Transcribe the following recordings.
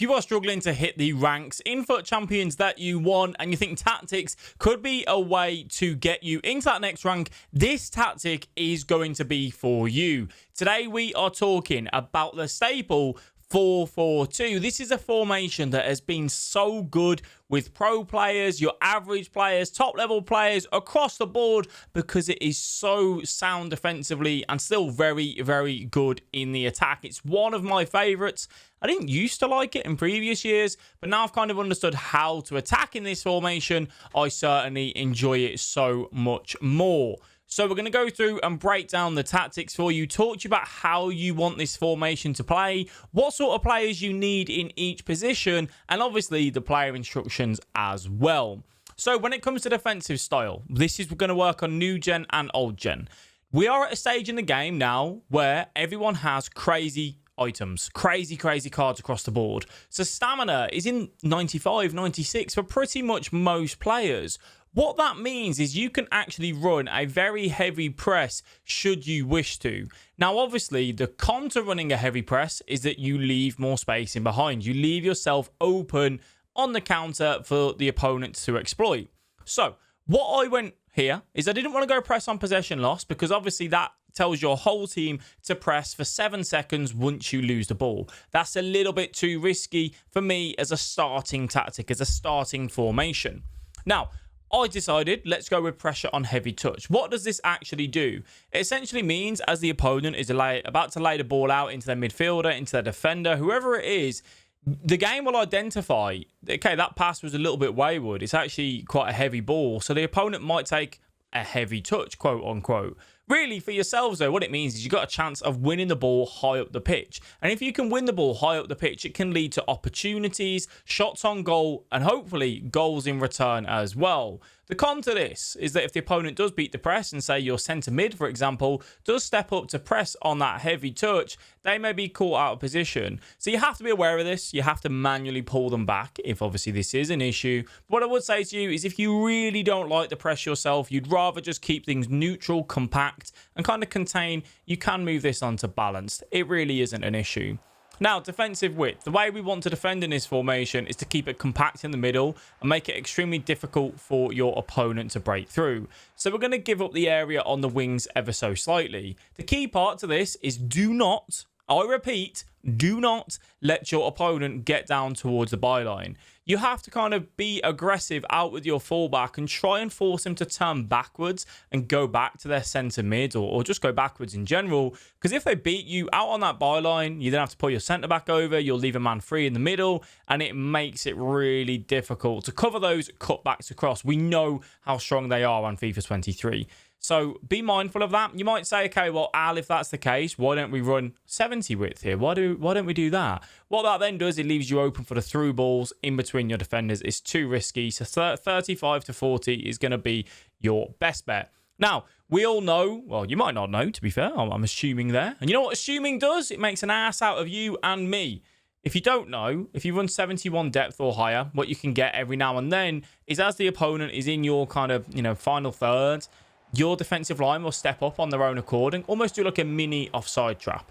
If you are struggling to hit the ranks in FUT Champions that you want and you think tactics could be a way to get you into that next rank, this tactic is going to be for you. Today we are talking about the staple 4-4-2. This is a formation that has been so good with pro players, your average players, top level players across the board because it is so sound defensively and still very, very good in the attack. It's one of my favorites. I didn't used to like it in previous years, but now I've kind of understood how to attack in this formation. I certainly enjoy it so much more. So we're going to go through and break down the tactics for you, talk to you about how you want this formation to play, what sort of players you need in each position, and obviously the player instructions as well. So when it comes to defensive style, this is going to work on new gen and old gen. We are at a stage in the game now where everyone has crazy items, crazy cards across the board. So stamina is in 95, 96 for pretty much most players. What that means is you can actually run a very heavy press should you wish to. Now, obviously, the con to running a heavy press is that you leave more space in behind. You leave yourself open on the counter for the opponent to exploit. So what I went here is I didn't want to go press on possession loss because obviously that tells your whole team to press for 7 seconds once you lose the ball. That's a little bit too risky for me as a starting tactic, as a starting formation. Now, I decided, let's go with pressure on heavy touch. What does this actually do? It essentially means as the opponent is about to lay the ball out into their midfielder, into their defender, whoever it is, the game will identify, okay, that pass was a little bit wayward. It's actually quite a heavy ball. So the opponent might take a heavy touch, quote unquote. Really, for yourselves, though, what it means is you've got a chance of winning the ball high up the pitch. And if you can win the ball high up the pitch, it can lead to opportunities, shots on goal, and hopefully goals in return as well. The con to this is that if the opponent does beat the press and say your centre mid, for example, does step up to press on that heavy touch, they may be caught out of position. So you have to be aware of this. You have to manually pull them back if obviously this is an issue. What I would say to you is if you really don't like the press yourself, you'd rather just keep things neutral, compact, and kind of contain, you can move this on to balanced. It really isn't an issue. Now, defensive width. The way we want to defend in this formation is to keep it compact in the middle and make it extremely difficult for your opponent to break through. So we're going to give up the area on the wings ever so slightly. The key part to this is do not, I repeat, do not let your opponent get down towards the byline. You have to kind of be aggressive out with your fullback and try and force him to turn backwards and go back to their centre mid or just go backwards in general. Because if they beat you out on that byline, you then have to pull your centre back over, you'll leave a man free in the middle, and it makes it really difficult to cover those cutbacks across. We know how strong they are on FIFA 23. So be mindful of that. You might say, okay, well, Al, if that's the case, why don't we run 70 width here? Why don't we do that? What that then does, it leaves you open for the through balls in between your defenders. It's too risky. So 35 to 40 is going to be your best bet. Now, we all know, well, you might not know, to be fair. I'm assuming there. And you know what assuming does? It makes an ass out of you and me. If you don't know, if you run 71 depth or higher, what you can get every now and then is as the opponent is in your kind of, final third, your defensive line will step up on their own accord and almost do like a mini offside trap.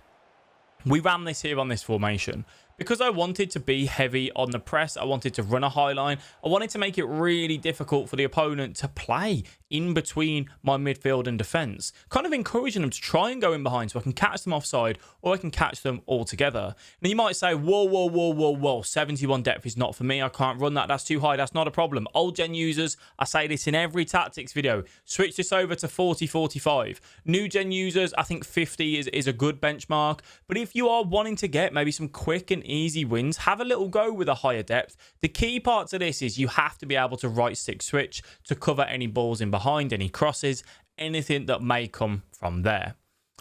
We ran this here on this formation. Because I wanted to be heavy on the press, I wanted to run a high line, I wanted to make it really difficult for the opponent to play in between my midfield and defence. Kind of encouraging them to try and go in behind so I can catch them offside or I can catch them all together. Now you might say, whoa, 71 depth is not for me. I can't run that. That's too high. That's not a problem. Old gen users, I say this in every tactics video, switch this over to 40, 45. New gen users, I think 50 is a good benchmark. But if you are wanting to get maybe some quick and easy wins, have a little go with a higher depth. The key part to this is you have to be able to right stick switch to cover any balls in behind, any crosses, anything that may come from there.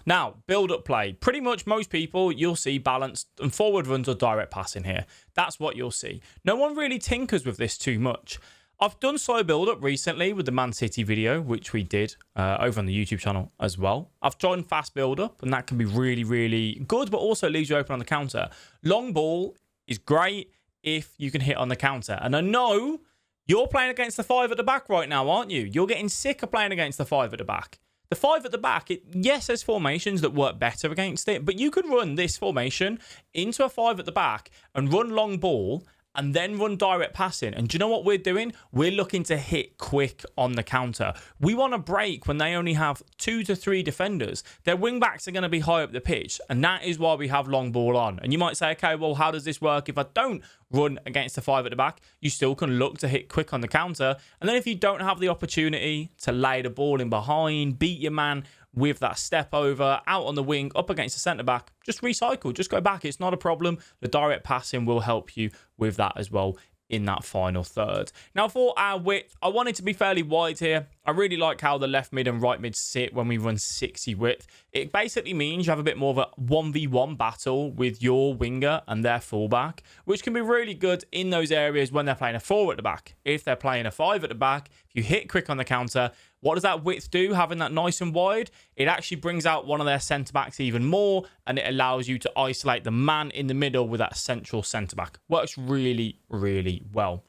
Now, build up play. Pretty much most people you'll see balanced and forward runs or direct passing here. That's what you'll see. No one really tinkers with this too much. I've done slow build up recently with the Man City video, which we did over on the YouTube channel as well. I've done fast build up, and that can be really, really good, but also leaves you open on the counter. Long ball is great if you can hit on the counter. And I know you're playing against the 5 at the back right now, aren't you? You're getting sick of playing against the 5 at the back. The 5 at the back, yes, there's formations that work better against it, but you could run this formation into a 5 at the back and run long ball and then run direct passing. And do you know what we're doing? We're looking to hit quick on the counter. We want to break when they only have 2 to 3 defenders. Their wing backs are going to be high up the pitch, and that is why we have long ball on. And you might say, okay, well, how does this work if I don't run against the 5 at the back? You still can look to hit quick on the counter. And then if you don't have the opportunity to lay the ball in behind, beat your man with that step over, out on the wing, up against the centre-back, just recycle, just go back. It's not a problem. The direct passing will help you with that as well in that final third. Now, for our width, I want it to be fairly wide here. I really like how the left mid and right mid sit when we run 60 width. It basically means you have a bit more of a 1v1 battle with your winger and their fullback, which can be really good in those areas when they're playing a 4 at the back. If they're playing a 5 at the back, if you hit quick on the counter, what does that width do, having that nice and wide? It actually brings out one of their centre-backs even more, and it allows you to isolate the man in the middle with that central centre-back. Works really, really well.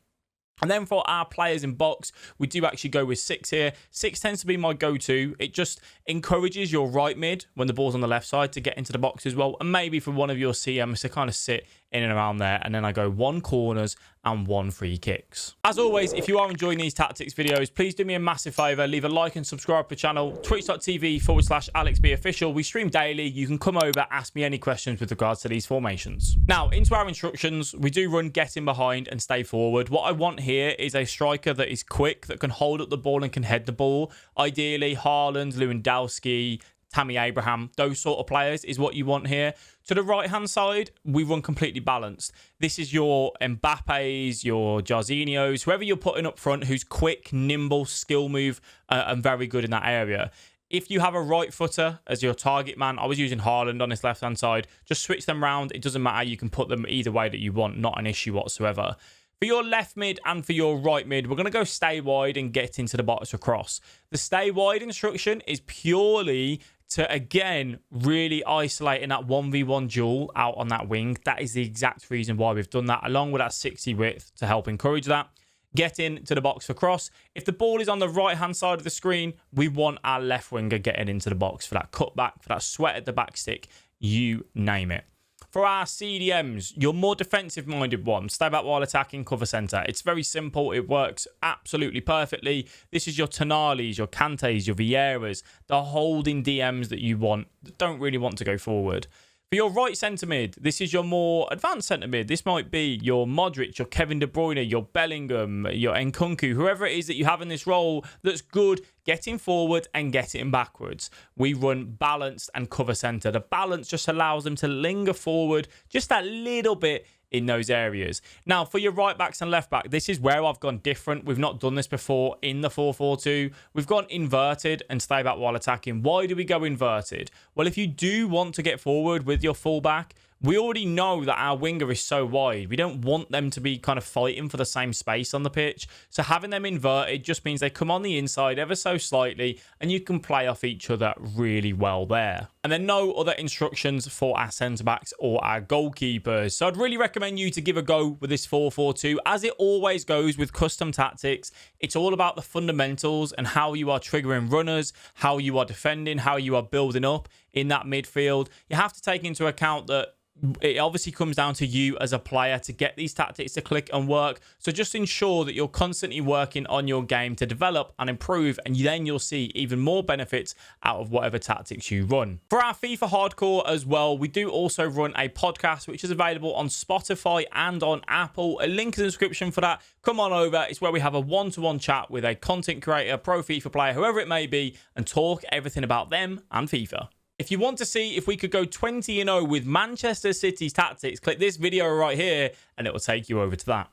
And then for our players in box, we do actually go with 6 here. 6 tends to be my go-to. It just encourages your right mid when the ball's on the left side to get into the box as well. And maybe for one of your CMs to kind of sit in and around there. And then I go 1 corners and 1 free kicks. As always, if you are enjoying these tactics videos, please do me a massive favour. Leave a like and subscribe to the channel. Twitch.tv/alexbee official. We stream daily. You can come over, ask me any questions with regards to these formations. Now, into our instructions, we do run get in behind and stay forward. What I want here is a striker that is quick, that can hold up the ball and can head the ball. Ideally, Haaland, Lewandowski, Tammy Abraham, those sort of players is what you want here. To the right-hand side, we run completely balanced. This is your Mbappes, your Jarzinhos, whoever you're putting up front who's quick, nimble, skill move, and very good in that area. If you have a right footer as your target man, I was using Haaland on this left-hand side, just switch them round. It doesn't matter. You can put them either way that you want. Not an issue whatsoever. For your left mid and for your right mid, we're going to go stay wide and get into the box across. The stay wide instruction is purely to, again, really isolate in that 1v1 duel out on that wing. That is the exact reason why we've done that, along with that 60 width to help encourage that. Get into the box for cross. If the ball is on the right-hand side of the screen, we want our left winger getting into the box for that cutback, for that sweat at the back stick, you name it. For our CDMs, your more defensive-minded ones, stay back while attacking, cover centre. It's very simple. It works absolutely perfectly. This is your Tonalis, your Kantes, your Vieiras, the holding DMs that you want, that don't really want to go forward. For your right centre mid, this is your more advanced centre mid. This might be your Modric, your Kevin De Bruyne, your Bellingham, your Nkunku, whoever it is that you have in this role that's good getting forward and getting backwards. We run balanced and cover centre. The balance just allows them to linger forward just a little bit in those areas. Now, for your right backs and left back, this is where I've gone different. We've not done this before in the 4-4-2. We've gone inverted and stay back while attacking. Why do we go inverted? Well, if you do want to get forward with your fullback, we already know that our winger is so wide. We don't want them to be kind of fighting for the same space on the pitch. So having them inverted just means they come on the inside ever so slightly and you can play off each other really well there. And then no other instructions for our centre-backs or our goalkeepers. So I'd really recommend you to give a go with this 4-4-2. As it always goes with custom tactics, it's all about the fundamentals and how you are triggering runners, how you are defending, how you are building up in that midfield. You have to take into account that it obviously comes down to you as a player to get these tactics to click and work. So just ensure that you're constantly working on your game to develop and improve, and then you'll see even more benefits out of whatever tactics you run. For our FIFA Hardcore as well, we do also run a podcast, which is available on Spotify and on Apple. A link in the description for that. Come on over. It's where we have a one-to-one chat with a content creator, pro FIFA player, whoever it may be, and talk everything about them and FIFA. If you want to see if we could go 20-0 with Manchester City's tactics, click this video right here and it will take you over to that.